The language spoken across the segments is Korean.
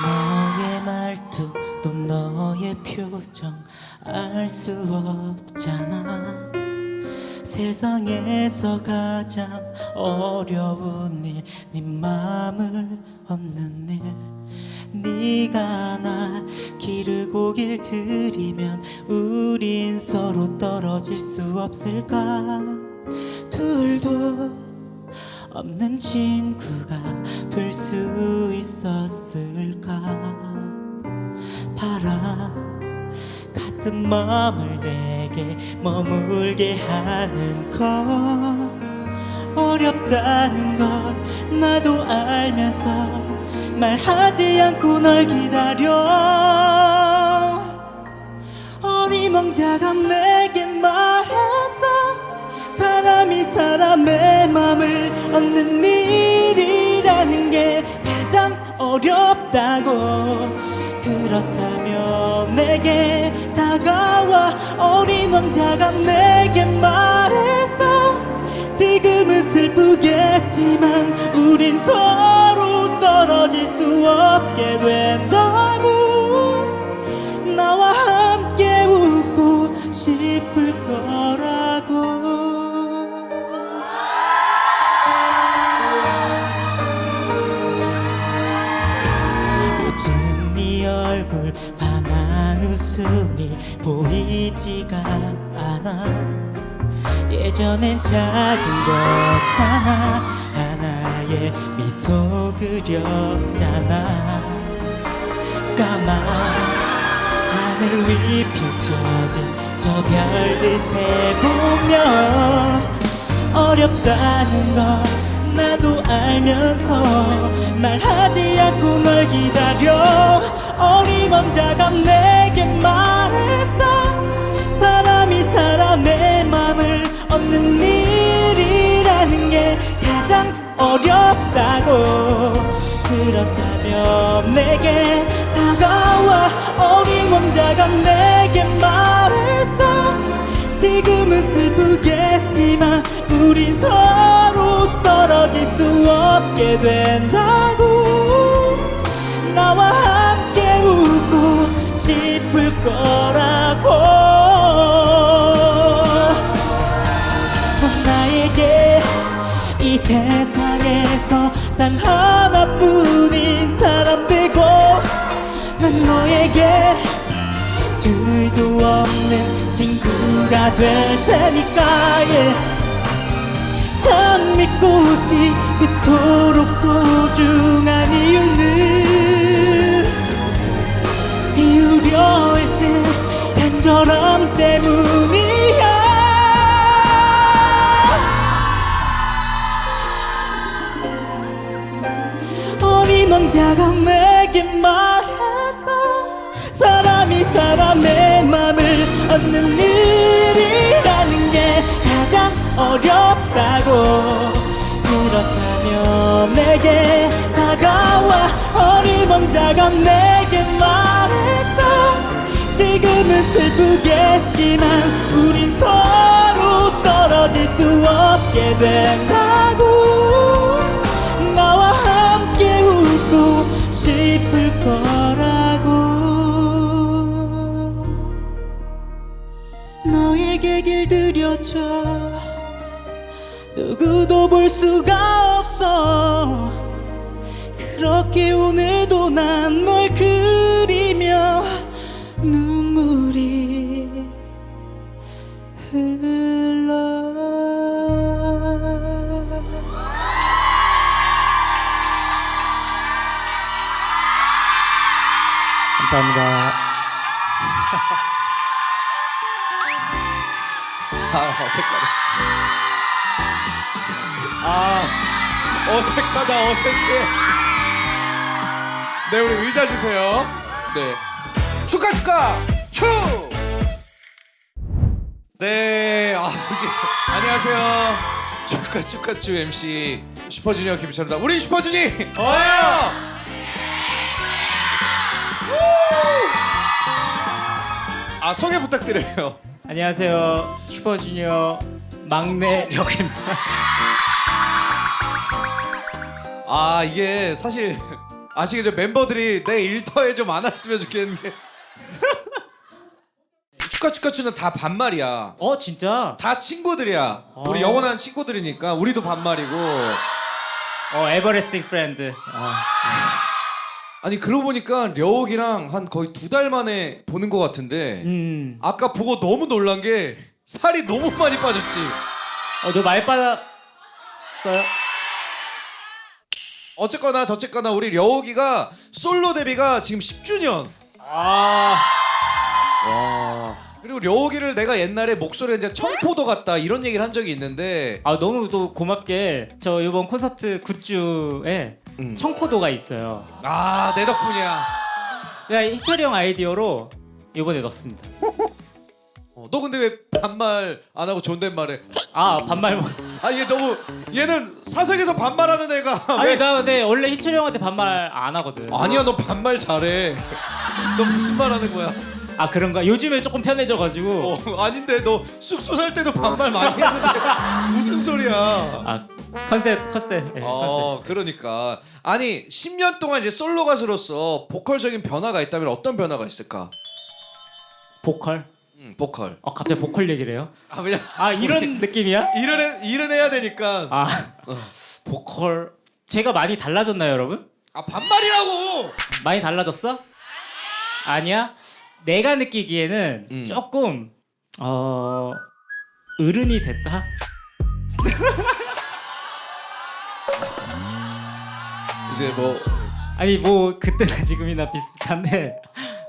너의 말투 또 너의 표정 알 수 없잖아. 세상에서 가장 어려운 일, 네 맘을 얻는 일. 네가 날 기르고 길들이면 우린 서로 떨어질 수 없을까. 둘도 없는 친구가 될 수 있었을까. 바람 같은 마음을 내게 머물게 하는 건 어렵다는 걸 나도 알면서 말하지 않고 널 기다려. 어린 왕자가 내게 말했어. 사람이 사람의 맘을 얻는 일이라는 게 가장 어렵다고. 그렇다면 내게 다가와. 어린 왕자가 내게 말했어. 지금은 슬프겠지만 우린 서로 떨어질 수 없게 된다고. 나와 함께 웃고 싶을 거라고. 요즘 네 얼굴 환한 웃음이 보이지가 않아. 예전엔 작은 것 하나하나에 미소 그렸잖아. 까만 하늘 위 펼쳐진 저 별빛에 보면 어렵다는 걸 나도 알면서 말하지 않고 널 기다려. 어린 왕자가 내게 말했어. 사람이 사람의 맘을 얻는 일이라는 게 가장 어렵다고. 그렇다면 내게 다가와. 어린 왕자가 내게 말했어. 지금은 슬프겠지만 우린 서로 떨어질 수 없게 된다고. 나와 함께 웃고 싶을 거라고. 넌 나에게 이 세상에서 단 하나뿐인 사람 되고, 난 너에게 둘도 없는 친구가 될 테니까. 장미꽃이 그토록 소중한 이유는 피우려 애쓴 간절함 때문이야. 어린 왕자가 내게 말했어. 사람이 사람의 맘을 얻는 일이라는 게 가장 어렵다고. 그렇다면 내게 다가와. 어린 왕자가 내게 말했어. 지금은 슬프겠지만 우린 서로 떨어질 수 없게 된다고. 나와 함께 웃고 싶을 거라고. 너에게 길들여져 누구도 볼 수가 없어. 그렇게 오늘도 난 널 그리며 눈물이 흘러. 감사합니다. 어색하다. 어색하다. 어색해. 네, 우리 의자 주세요. 네. 축하 축. 네. 안녕하세요. 축하 축 MC 슈퍼주니어 김철입니다. 우리 슈퍼주니. 소개 부탁드려요. 안녕하세요. 슈퍼주니어 막내 력입니다. 이게 사실 아시겠죠? 멤버들이 내 일터에 좀 안 왔으면 좋겠는 게 축하 추는 다 반말이야. 진짜? 다 친구들이야. 우리 영원한 친구들이니까 우리도 반말이고. 에버레스팅 프렌드. 아니 그러고 보니까 려욱이랑 한 거의 2달 만에 보는 것 같은데 아까 보고 너무 놀란 게 살이 너무 많이 빠졌지. 너 많이 빠졌어요? 어쨌거나 저쨌거나 우리 려욱이가 솔로 데뷔가 지금 10주년. 와. 그리고 려욱이를 내가 옛날에 목소리가 이제 청포도 같다 이런 얘기를 한 적이 있는데 너무 또 고맙게 저 이번 콘서트 굿즈에 청포도가 있어요. 내 덕분이야. 내가 희철이 형 아이디어로 이번에 넣었습니다. 너 근데 왜 반말 안 하고 존댓말해? 반말. 얘 너무 얘는 사석에서 반말하는 애가 아니 나 근데 원래 희철이 형한테 반말 안 하거든. 아니야 너 반말 잘해. 너 무슨 말 하는 거야? 그런가? 요즘에 조금 편해져가지고. 아닌데 너 숙소 살 때도 반말 많이 했는데 무슨 소리야? 컨셉. 네, 컨셉. 그러니까 아니 10년 동안 이제 솔로 가수로서 보컬적인 변화가 있다면 어떤 변화가 있을까? 보컬? 보컬. 갑자기 보컬 얘기를 해요? 그냥 이런 느낌이야? 일은 해야 되니까. 보컬 제가 많이 달라졌나요, 여러분? 반말이라고. 많이 달라졌어? 아니야? 내가 느끼기에는 조금 어른이 됐다? 이제 뭐 아니 뭐 그때나 지금이나 비슷한데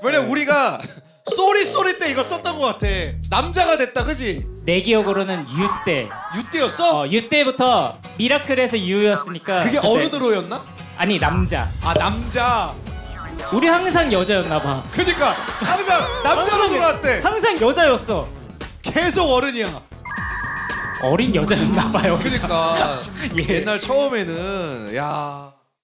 왜냐 우리가 쏘리 때 이걸 썼던 것 같아. 남자가 됐다, 그지? 내 기억으로는 유때 유때였어? 유때부터 미라클에서 유였으니까 그게 그때. 어른으로였나? 아니 남자. 남자. 우리 항상 여자였나 봐. 그니까 항상 남자로 돌아왔대. 항상 여자였어. 계속 어른이야. 어린 여자였나 봐요. 그러니까 예. 옛날 처음에는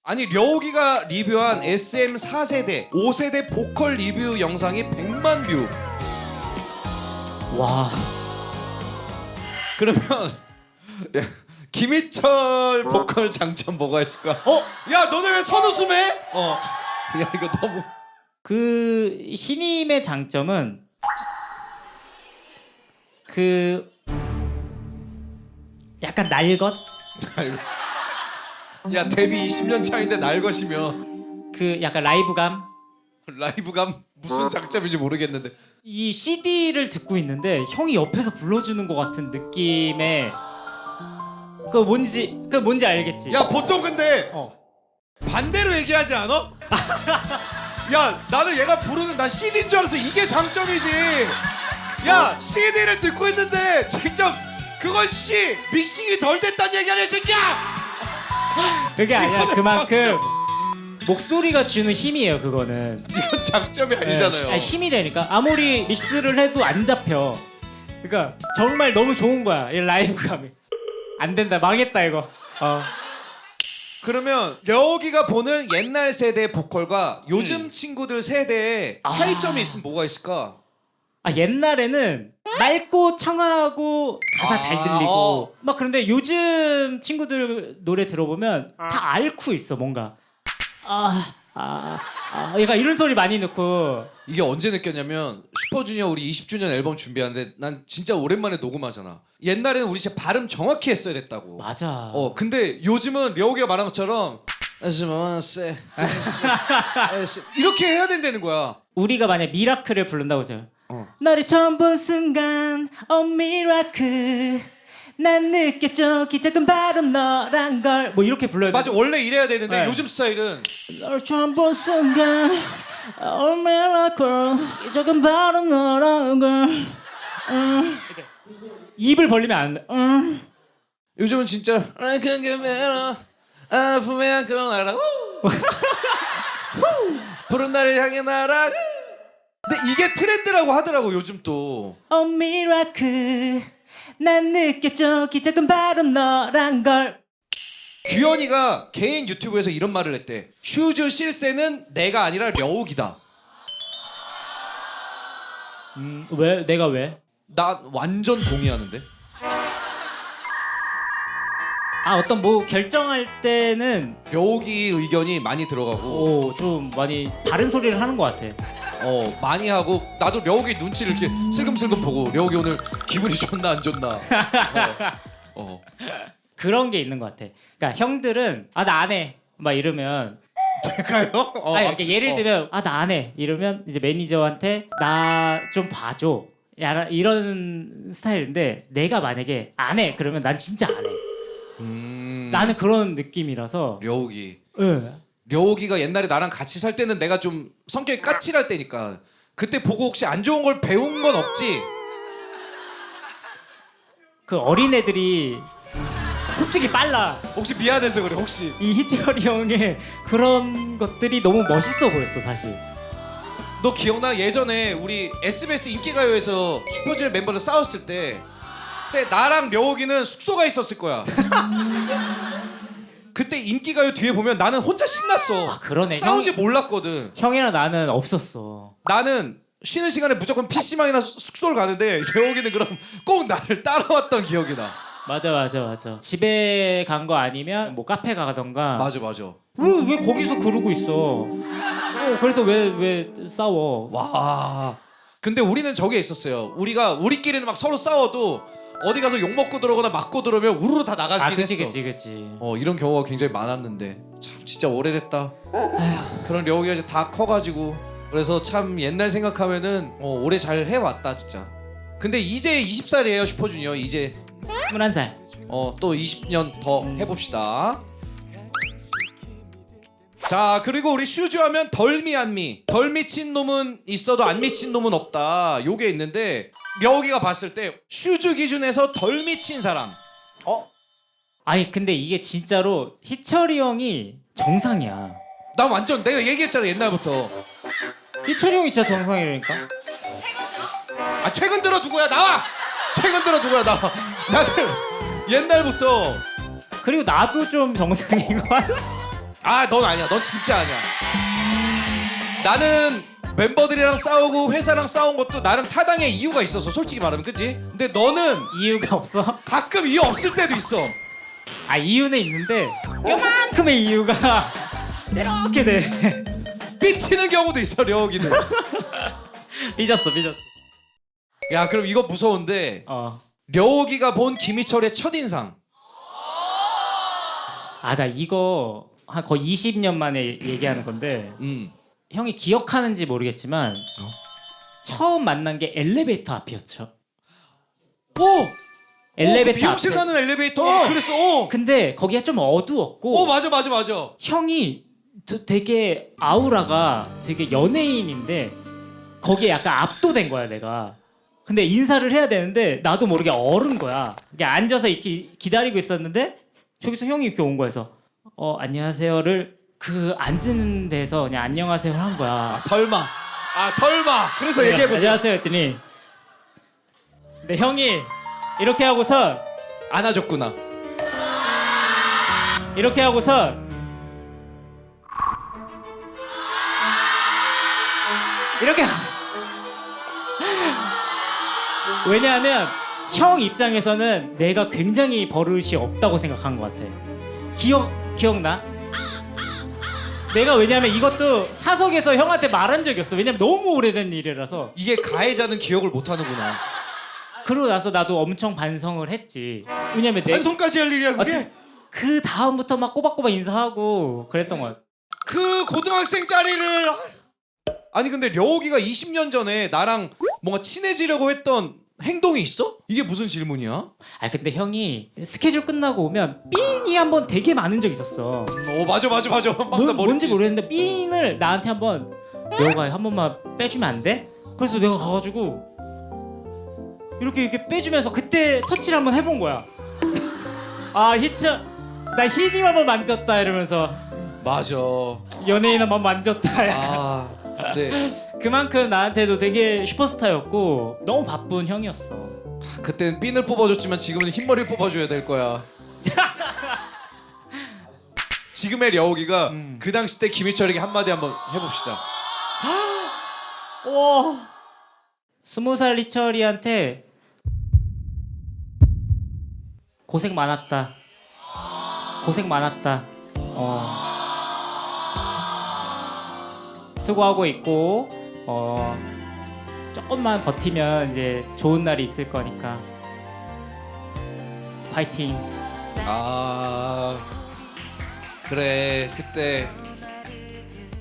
아니 려욱이가 리뷰한 SM 4세대 5세대 보컬 리뷰 영상이 100만 뷰. 와. 그러면 김희철 보컬 장점 뭐가 있을까? 야 너네 왜 선웃음해? 야 이거 너무. 그 신임의 장점은 약간 날것? 야 데뷔 20년 차인데 날것이면 약간 라이브감? 라이브감 무슨 장점인지 모르겠는데 이 CD를 듣고 있는데 형이 옆에서 불러주는 것 같은 느낌의 그거 뭔지 알겠지? 야 보통 근데 반대로 얘기하지 않아? 야 나는 얘가 부르는 난 CD인 줄 알았어. 이게 장점이지. 야 CD를 듣고 있는데 직접 그건 믹싱이 덜 됐다는 얘기 아니야 이 새끼야. 그게 아니야. 이거는 그만큼 장점. 목소리가 주는 힘이에요. 그거는 이건 장점이 아니잖아요. 힘이라니까. 아무리 믹스를 해도 안 잡혀. 그러니까 정말 너무 좋은 거야. 이 라이브감이. 안 된다. 망했다 이거. 그러면 려욱이가 보는 옛날 세대 보컬과 요즘 친구들 세대의 차이점이 있으면 뭐가 있을까? 옛날에는 맑고 청아하고 가사 잘 들리고 막 그런데 요즘 친구들 노래 들어보면 다 앓고 있어 뭔가. 얘가 이런 소리 많이 넣고. 이게 언제 느꼈냐면 슈퍼주니어 우리 20주년 앨범 준비하는데 난 진짜 오랜만에 녹음하잖아. 옛날에는 우리 진짜 발음 정확히 했어야 됐다고. 맞아. 근데 요즘은 려욱이가 말한 것처럼 이렇게 해야 된다는 거야. 우리가 만약 미라클을 부른다고 해요. 너를 처음 본 순간 Oh miracle 난 느꼈죠 기적은 바로 너란 걸 뭐 이렇게 불러야 돼. 맞아 원래 이래야 되는데 네. 요즘 스타일은 너를 처음 본 순간 Oh miracle 기적은 바로 너란 걸 입을 벌리면 안 돼. 요즘은 진짜 그런 게 매너 아픔에 안고 나라 나를 향해 날아. 근데 이게 트렌드라고 하더라고 요즘 또. Oh miracle 난 느꼈죠 기적은 바로 너란 걸. 규현이가 개인 유튜브에서 이런 말을 했대. 슈즈 실세는 내가 아니라 려욱이다. 왜? 내가 왜? 나 완전 동의하는데. 아 어떤 뭐 결정할 때는 려욱이 의견이 많이 들어가고 좀 많이 다른 소리를 하는 것 같아. 많이 하고 나도 려욱이 눈치를 이렇게 슬금슬금 보고 려욱이 오늘 기분이 좋나 안 좋나. 그런 게 있는 것 같아. 그러니까 형들은 아 나 안 해 막 이러면 제가요? 아니 이렇게 예를 들면 아 나 안 해 이러면 이제 매니저한테 나 좀 봐줘 야 이런 스타일인데 내가 만약에 안 해 그러면 난 진짜 안 해. 나는 그런 느낌이라서. 려욱이. 응. 려욱이가 옛날에 나랑 같이 살 때는 내가 좀 성격이 까칠할 때니까 그때 보고 혹시 안 좋은 걸 배운 건 없지? 그 어린애들이 습득이 빨라. 혹시 미안해서 그래 혹시. 이 희철이 형의 그런 것들이 너무 멋있어 보였어 사실. 너 기억나? 예전에 우리 SBS 인기가요에서 슈퍼주니어 멤버들 싸웠을 때 그때 나랑 려욱이는 숙소가 있었을 거야. 그때 인기가요 뒤에 보면 나는 혼자 신났어. 아, 그러네. 싸운지 몰랐거든. 형이랑 나는 없었어. 나는 쉬는 시간에 무조건 PC방이나 숙소를 가는데 려욱이는 그럼 꼭 나를 따라왔던 기억이 나. 맞아. 집에 간 거 아니면 뭐 카페 가던가. 맞아. 왜 거기서 그러고 있어? 그래서 왜 싸워? 와. 근데 우리는 저게 있었어요. 우리끼리는 막 서로 싸워도 어디 가서 욕 먹고 들어오거나 맞고 들어오면 우르르 다 나가긴 했어. 그치. 이런 경우가 굉장히 많았는데 참 진짜 오래됐다. 그런 려욱이가 이제 다 커가지고 그래서 참 옛날 생각하면은 오래 잘 해왔다 진짜. 근데 이제 20살이에요 슈퍼주니어. 이제 21살. 또 20년 더 해봅시다. 자 그리고 우리 슈즈 하면 덜 미친 놈은 있어도 안 미친 놈은 없다. 요게 있는데 려욱이가 봤을 때 슈즈 기준에서 덜 미친 사람. 아니 근데 이게 진짜로 희철이 형이 정상이야. 나 완전 내가 얘기했잖아 옛날부터. 희철이 형이 진짜 정상이라니까. 아 최근 들어 누구야 나와. 최근 들어 누구야 나와. 나는 옛날부터. 그리고 나도 좀 정상인 거 같아. 넌 아니야. 넌 진짜 아니야. 나는 멤버들이랑 싸우고 회사랑 싸운 것도 나름 타당의 이유가 있었어. 솔직히 말하면 그치? 근데 너는 이유가 없어? 가끔 이유 없을 때도 있어. 아 이유는 있는데 요만큼의 이유가 이렇게 돼. 삐치는 경우도 있어 려욱이는. 삐졌어. 야 그럼 이거 무서운데 려욱이가 본 김희철의 첫인상. 아 나 이거 한 거의 20년 만에 얘기하는 건데 형이 기억하는지 모르겠지만 처음 만난 게 엘리베이터 앞이었죠. 엘리베이터 그 미용실 앞에. 가는 엘리베이터. 그랬어. 근데 거기가 좀 어두웠고 맞아. 형이 되게 아우라가 되게 연예인인데 거기에 약간 압도된 거야 내가. 근데 인사를 해야 되는데 나도 모르게 얼은 거야. 이게 앉아서 이렇게 기다리고 있었는데 저기서 형이 이렇게 온 거여서 안녕하세요를 그 앉은 데서 그냥 안녕하세요 한 거야. 설마. 그래서 얘기해보세요. 안녕하세요 했더니 근데 형이 이렇게 하고서 안아줬구나. 이렇게 하고서 이렇게 왜냐하면 형 입장에서는 내가 굉장히 버릇이 없다고 생각한 것 같아. 기억나? 내가 왜냐면 이것도 사석에서 형한테 말한 적이 없어. 왜냐면 너무 오래된 일이라서. 이게 가해자는 기억을 못하는구나. 그러고 나서 나도 엄청 반성을 했지. 왜냐면 반성까지 할 일이야 그게? 그 다음부터 막 꼬박꼬박 인사하고 그랬던 것 같아. 그 고등학생 짜리를. 아니 근데 려욱이가 20년 전에 나랑 뭔가 친해지려고 했던 행동이 있어? 이게 무슨 질문이야? 아 근데 형이 스케줄 끝나고 오면 삔이 한번 되게 많은 적 있었어. 맞아. 뭔지 모르겠는데 삔을 나한테 한번 려욱아 한 번만 빼주면 안 돼? 그래서 내가 가가지고 이렇게 빼주면서 그때 터치를 한번 해본 거야. 희철 나 희님 한번 만졌다 이러면서 맞아. 연예인 한번 만졌다. 네. 그만큼 나한테도 되게 슈퍼스타였고 너무 바쁜 형이었어. 그때는 핀을 뽑아줬지만 지금은 흰머리를 뽑아줘야 될 거야. 지금의 려욱이가 그 당시 때 김희철에게 한마디 한번 해봅시다. 와. 20살 리철이한테 고생 많았다. 고생 많았다. 수고하고 있고 조금만 버티면 이제 좋은 날이 있을 거니까 파이팅. 아 그래 그때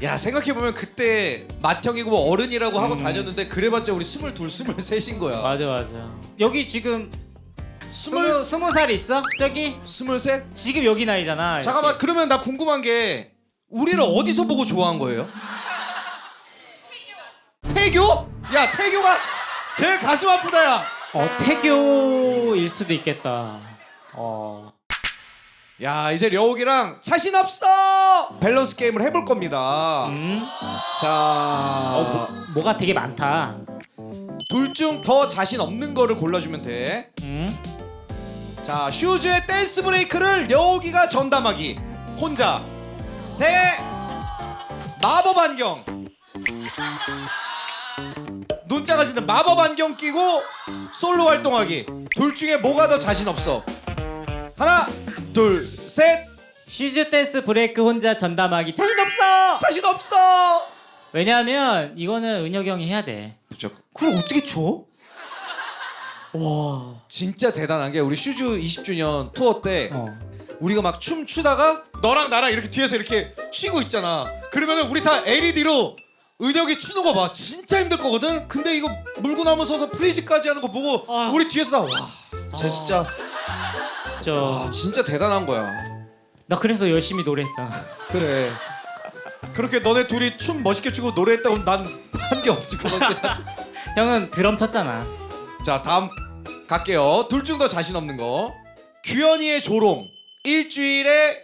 야 생각해보면 그때 맏형이고 뭐 어른이라고 하고 다녔는데 그래봤자 우리 22, 23인 거야. 맞아 맞아. 여기 지금 20살? 20살 있어? 저기 23? 지금 여기 나이잖아. 잠깐만 이렇게. 그러면 나 궁금한 게 우리를 어디서 보고 좋아한 거예요? 태교? 야 태교가 제일 가슴 아프다 야. 태교일 수도 있겠다. 야 이제 려욱이랑 자신 없어 밸런스 게임을 해볼 겁니다. 자 뭐가 되게 많다. 둘 중 더 자신 없는 거를 골라주면 돼. 자 슈즈의 댄스 브레이크를 려욱이가 전담하기 혼자 대 마법 안경. 눈 작아지는 마법 안경 끼고 솔로 활동하기. 둘 중에 뭐가 더 자신 없어? 하나 둘 셋. 슈즈 댄스 브레이크 혼자 전담하기 자신 없어. 자신 없어. 왜냐하면 이거는 은혁이 형이 해야 돼. 무조건. 그걸 어떻게 줘? 와. 진짜 대단한 게 우리 슈즈 20주년 투어 때 어. 우리가 막 춤 추다가 너랑 나랑 이렇게 뒤에서 이렇게 쉬고 있잖아. 그러면은 우리 다 LED로 은혁이 추는 거 봐. 진짜 힘들 거거든. 근데 이거 물고 나무 서서 프리즈까지 하는 거 보고 우리 뒤에서 다 와. 쟤 진짜 와 진짜 대단한 거야. 나 그래서 열심히 노래했잖아. 그래. 그렇게 너네 둘이 춤 멋있게 추고 노래했다고 난 한 게 없지. 그밖에. 형은 드럼 쳤잖아. 자 다음 갈게요. 둘 중 더 자신 없는 거. 규현이의 조롱 일주일에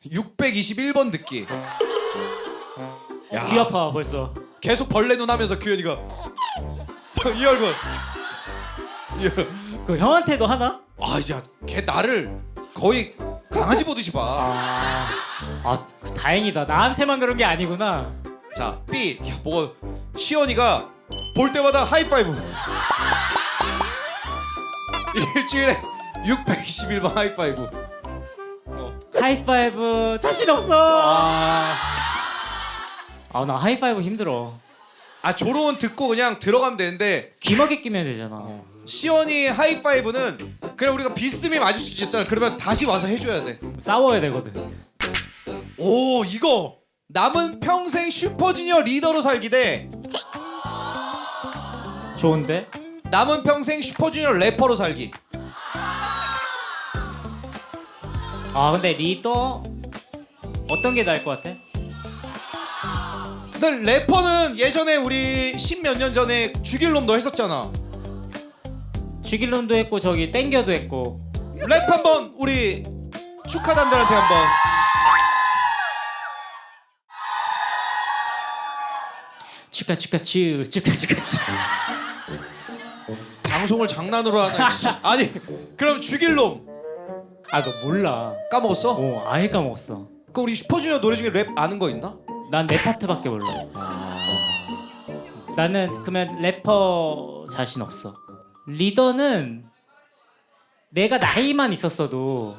621번 듣기. 야, 귀 아파 벌써. 계속 벌레 눈 하면서 규현이가 이 얼굴. 그 형한테도 하나? 걔 나를 거의 강아지 보듯이 봐. 다행이다. 나한테만 그런 게 아니구나. 자 B. 야 뭐가 시연이가 볼 때마다 하이파이브. 일주일에 621번 하이파이브. 하이파이브 자신 없어. 나 하이파이브 힘들어. 조롱은 듣고 그냥 들어가면 되는데 귀마개 끼면 되잖아. 시연이 하이파이브는 그냥 우리가 비스듬히 맞을 수 있잖아. 그러면 다시 와서 해줘야 돼. 싸워야 되거든. 오 이거 남은 평생 슈퍼주니어 리더로 살기 대 좋은데? 남은 평생 슈퍼주니어 래퍼로 살기. 근데 리더 어떤 게 나을 것 같아? 근데 래퍼는 예전에 우리 10몇 년 전에 죽일 놈도 했었잖아. 죽일놈도 했고 저기 땡겨도 했고. 랩 한번 우리 축하단들한테 한번. 축하 축하 츄. 방송을 장난으로 하는. 아니 그럼 죽일 놈 너 몰라. 까먹었어? 아예 까먹었어. 그 우리 슈퍼주니어 노래 중에 랩 아는 거 있나? 난 내 파트밖에 몰라. 나는 그러면 래퍼 자신 없어. 리더는 내가 나이만 있었어도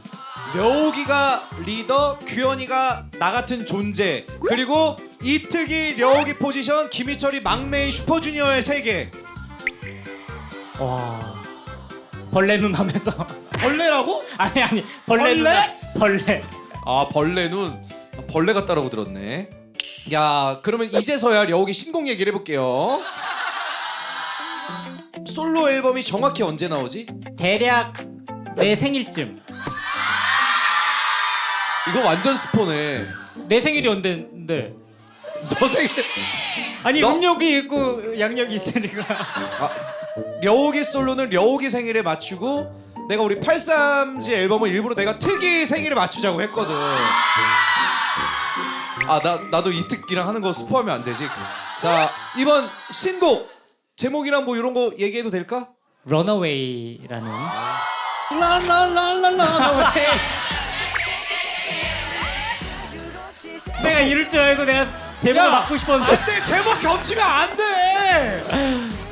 려욱이가 리더, 규현이가 나 같은 존재, 그리고 이특이 려욱이 포지션, 김희철이 막내인 슈퍼주니어의 세계. 와 벌레 눈 하면서 벌레라고? 아니 벌레 눈 벌레. 벌레 눈. 벌레 같다라고 들었네. 야 그러면 이제서야 려욱이 신곡 얘기를 해볼게요. 솔로 앨범이 정확히 언제 나오지? 대략 내 생일쯤. 이거 완전 스포네. 내 생일이 언젠데? 너 생일. 아니 너? 음력이 있고 양력이 있으니까. 려욱이 솔로는 려욱이 생일에 맞추고 내가 우리 83지 앨범을 일부러 내가 특이 생일에 맞추자고 했거든. 아 나도 이특기랑 하는 거 스포하면 안 되지. 자 이번 신곡 제목이랑 뭐 이런 거 얘기해도 될까? 런어웨이라는 라라라라라. 내가 이럴 줄 알고 내가 제목을 맡고 싶었는데 안돼 제목 겹치면 안 돼.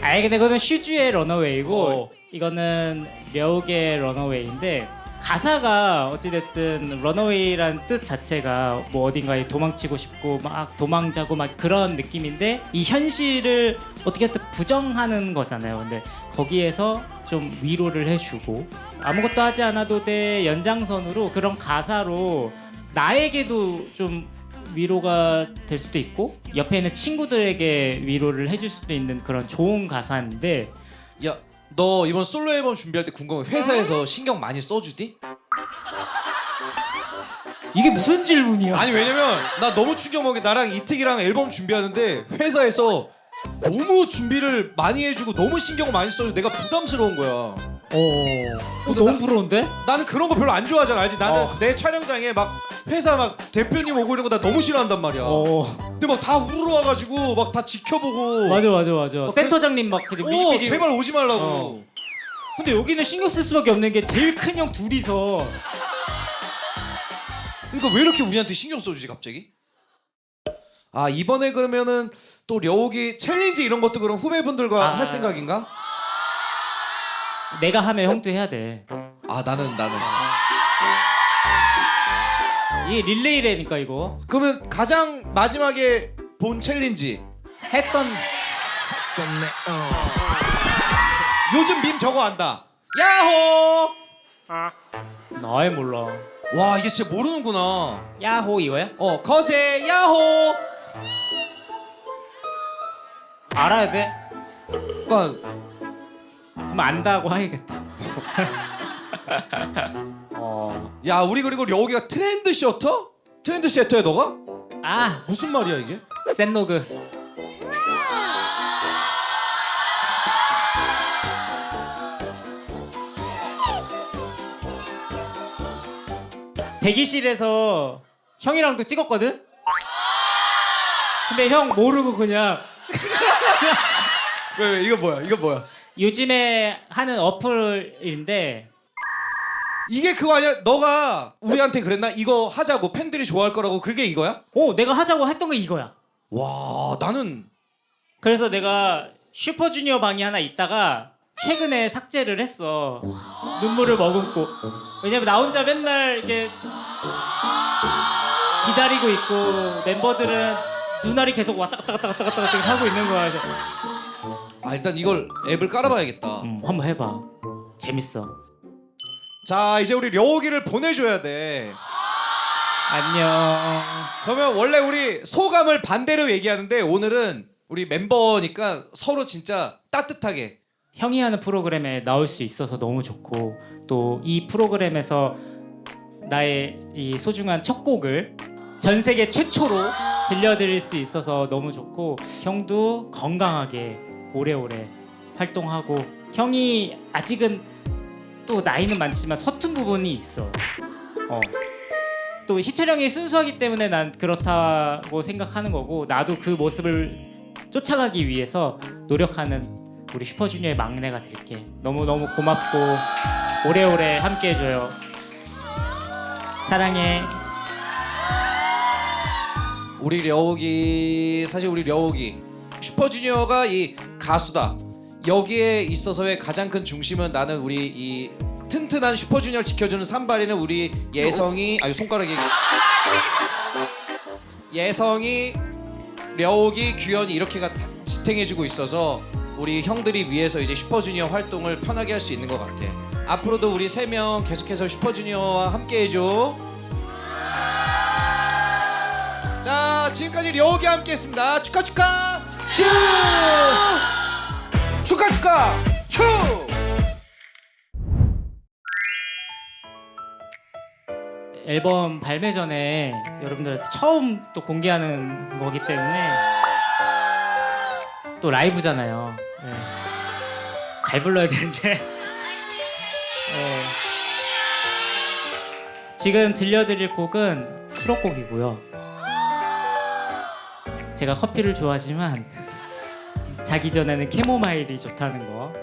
아니 근데 그거는 슈즈의 런어웨이고 어. 이거는 려욱의 런어웨이인데 가사가 어찌됐든 런어웨이라는 뜻 자체가 뭐 어딘가에 도망치고 싶고 막 도망자고 막 그런 느낌인데 이 현실을 어떻게든 부정하는 거잖아요. 근데 거기에서 좀 위로를 해주고 아무것도 하지 않아도 돼 연장선으로 그런 가사로 나에게도 좀 위로가 될 수도 있고 옆에 있는 친구들에게 위로를 해줄 수도 있는 그런 좋은 가사인데 야 너 이번 솔로 앨범 준비할 때 궁금해. 회사에서 신경 많이 써주디? 이게 무슨 질문이야? 아니 왜냐면 나 너무 충격 먹게 나랑 이특이랑 앨범 준비하는데 회사에서 너무 준비를 많이 해주고 너무 신경을 많이 써서 내가 부담스러운 거야. 그래서 너무 부러운데? 나는 그런 거 별로 안 좋아하잖아. 알지? 나는 내 촬영장에 막 회사 막 대표님 오고 이런 거 나 너무 싫어한단 말이야. 근데 막 다 우르르 와가지고 막 다 지켜보고. 맞아. 센터장님 막 뮤직비디오. 제발 오지 말라고. 근데 여기는 신경 쓸 수밖에 없는 게 제일 큰 형 둘이서. 그러니까 왜 이렇게 우리한테 신경 써주지 갑자기? 아 이번에 그러면은 또 려욱이 챌린지 이런 것도 그럼 후배분들과 할 생각인가? 내가 하면 형도 해야 돼. 아 나는 이게 릴레이라니까 이거. 그러면 가장 마지막에 본 챌린지 했던 요즘 밈 저거 안다. 야호. 나에 몰라. 와 이게 진짜 모르는구나. 야호 이거야? 거세 야호. 알아야 돼. 그러니까 그럼 안다고 해야겠다. 야 우리 그리고 려욱이가 트렌드 셔터? 트렌드 셔터야 너가? 아 무슨 말이야 이게? 샌로그. 대기실에서 형이랑도 찍었거든? 근데 형 모르고 그냥 왜 이거 뭐야? 요즘에 하는 어플인데 이게 그거 아니야? 너가 우리한테 그랬나? 이거 하자고 팬들이 좋아할 거라고 그게 이거야? 내가 하자고 했던 게 이거야. 와 나는 그래서 내가 슈퍼주니어 방이 하나 있다가 최근에 삭제를 했어. 눈물을 머금고. 왜냐면 나 혼자 맨날 이렇게 기다리고 있고 멤버들은 눈알이 계속 왔다 갔다 하고 있는 거야. 그래서 아 일단 이걸 앱을 깔아봐야겠다. 한번 해봐. 재밌어. 자 이제 우리 려욱이를 보내줘야 돼. 안녕. 그러면 원래 우리 소감을 반대로 얘기하는데 오늘은 우리 멤버니까 서로 진짜 따뜻하게. 형이 하는 프로그램에 나올 수 있어서 너무 좋고 또 이 프로그램에서 나의 이 소중한 첫 곡을 전 세계 최초로 들려드릴 수 있어서 너무 좋고 형도 건강하게 오래오래 활동하고 형이 아직은 또 나이는 많지만 서툰 부분이 있어. 또 희철 형이 순수하기 때문에 난 그렇다고 생각하는 거고 나도 그 모습을 쫓아가기 위해서 노력하는 우리 슈퍼주니어의 막내가 될게. 너무너무 고맙고 오래오래 함께 해줘요. 사랑해. 우리 려욱이 사실 우리 려욱이 슈퍼주니어가 이 가수다. 여기에 있어서의 가장 큰 중심은 나는 우리 이 튼튼한 슈퍼주니어를 지켜주는 산발이는 우리 예성이 손가락이 예성이 려욱이 규현이 이렇게가 다 지탱해주고 있어서 우리 형들이 위해서 이제 슈퍼주니어 활동을 편하게 할 수 있는 것 같아. 앞으로도 우리 3명 계속해서 슈퍼주니어와 함께 해줘. 자 지금까지 려욱이 함께 했습니다. 축하 슈 축하 추. 앨범 발매 전에 여러분들한테 처음 또 공개하는 거기 때문에 또 라이브잖아요. 네. 잘 불러야 되는데 네. 지금 들려드릴 곡은 수록곡이고요. 제가 커피를 좋아하지만 자기 전에는 캐모마일이 좋다는 거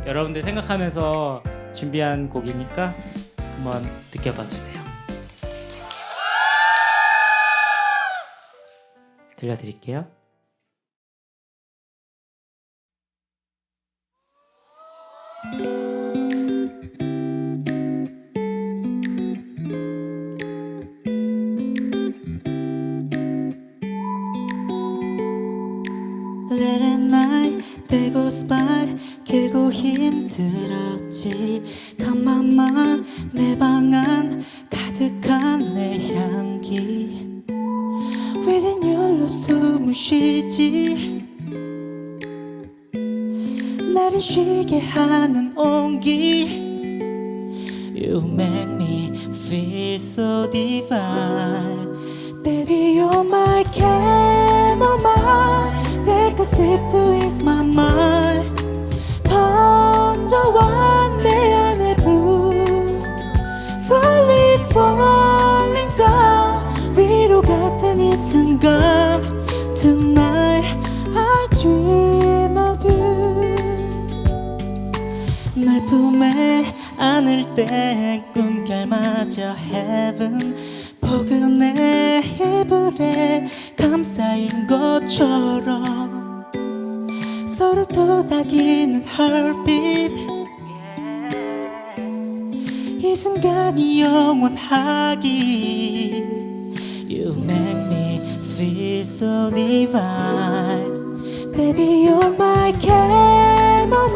여러분들 생각하면서 준비한 곡이니까 한번 느껴봐 주세요. 들려드릴게요. Late at night 대고 spot 길고 힘들었지 가만만 내 방 안 가득한 내 향기 Within your love 숨을 쉬지 나를 쉬게 하는 온기 You make me feel so divine Baby you're my chamomile Take a sip to ease my mind 번져와 내 안에 blue Slowly falling down 위로 같은 이 순간 Tonight I dream of you 널 품에 안을 때 꿈결마저 heaven 포근해 이불에 감싸인 것처럼 서로 토닥이는 heartbeat 이 순간이 영원하기 You make me feel so divine Baby you're my chamomile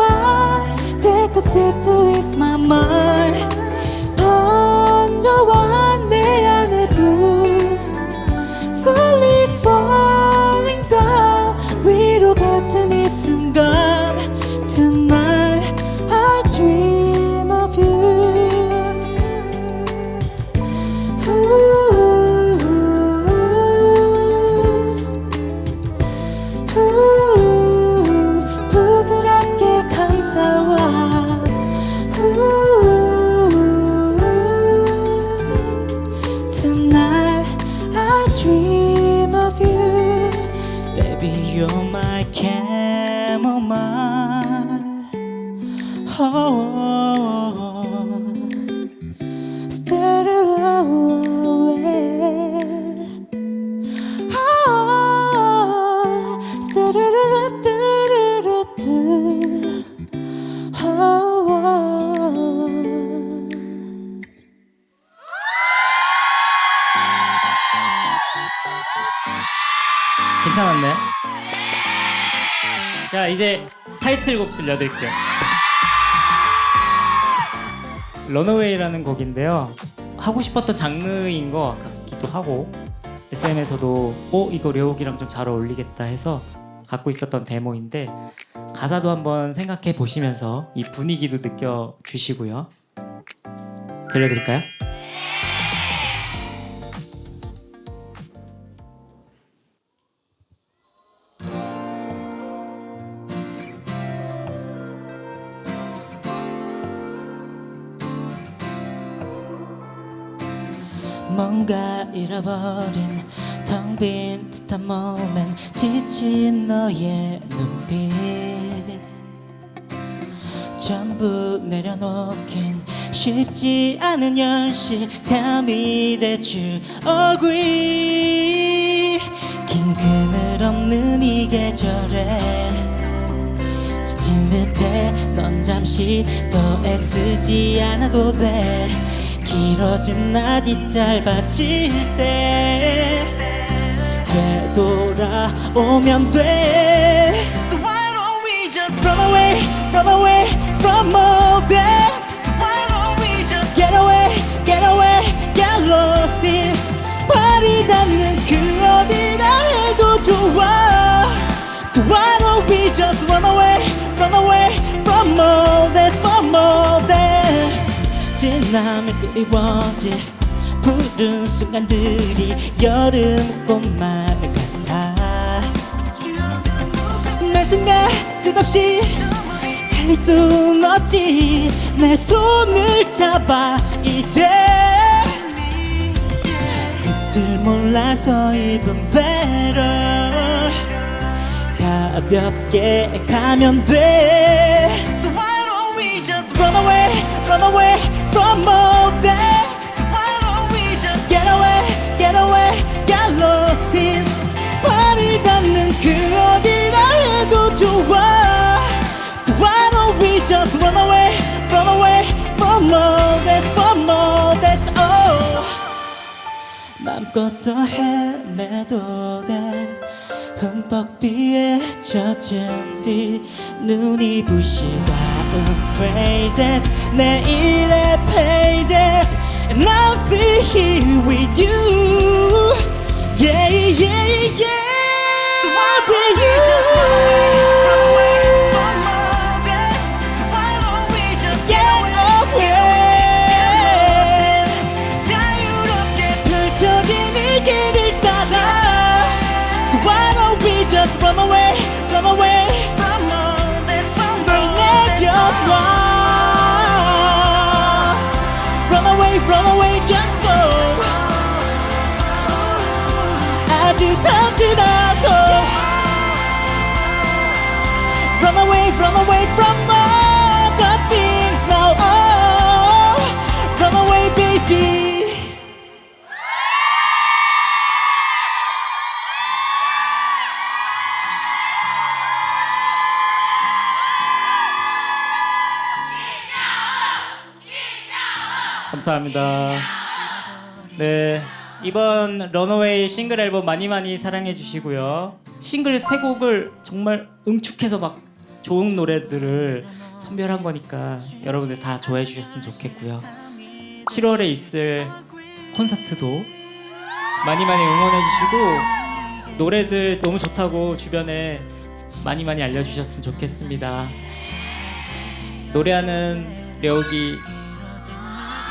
Take a sip to ease my mind 번져와 내 안에 blue Slowly falling down 위로 같은 이 순간 Tonight I dream of you 부드럽게 감싸와 Tonight I dream of you Baby you're my chamomile Stay away 괜찮았나요? 자 이제 타이틀곡 들려드릴게요. 런어웨이라는 곡인데요. 하고 싶었던 장르인 것 같기도 하고 SM에서도 이거 려욱이랑 좀 잘 어울리겠다 해서 갖고 있었던 데모인데 가사도 한번 생각해 보시면서 이 분위기도 느껴주시고요. 들려드릴까요? 뭔가 잃어버린 텅 빈 듯한 몸엔 지친 너의 눈빛 전부 내려놓긴 쉽지 않은 현실 Tell me that you agree 긴 그늘 없는 이 계절에 지친 듯해 넌 잠시 더 애쓰지 않아도 돼 길어진 낮이 짧아질 때 되돌아오면 돼 So why don't we just run away from all this So why don't we just get away, get lost in 발이 닿는 그 어디라 해도 좋아 So why don't we just run away from all this, from all this 지나면 그리워질 푸른 순간들이 여름 꽃말 같아 매 순간 끝없이 달릴 순 없지 내 손을 잡아 이제 끝을 몰라서 even better 가볍게 가면 돼. So why don't we just run away from all that. So why don't we just get away, get lost in 발이 닿는 그 어디라 해도 좋아. So why don't we just run away from all this, oh. 맘껏 더 헤매도 돼. 흠뻑 비에 젖은 뒤 눈이 부시다운 phrases 내일의 pages and I'm still here with you. Yeah, yeah, yeah. So why don't we just run away from all this? So why don't we just get away? 자유롭게 펼쳐진 이 길을 따라. So why don't we just run away from all this, 널 내려놔. Run away, just go. 아주 잠시라도. Run away from all the things now. Oh, run away, baby. 감사합니다. 네, 이번 런어웨이 싱글 앨범 많이 사랑해 주시고요. 싱글 세 곡을 정말 응축해서 막 좋은 노래들을 선별한 거니까 여러분들 다 좋아해 주셨으면 좋겠고요. 7월에 있을 콘서트도 많이 응원해 주시고 노래들 너무 좋다고 주변에 많이 알려주셨으면 좋겠습니다. 노래하는 려욱이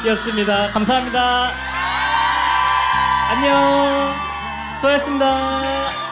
였습니다. 감사합니다. 안녕. 수고하셨습니다.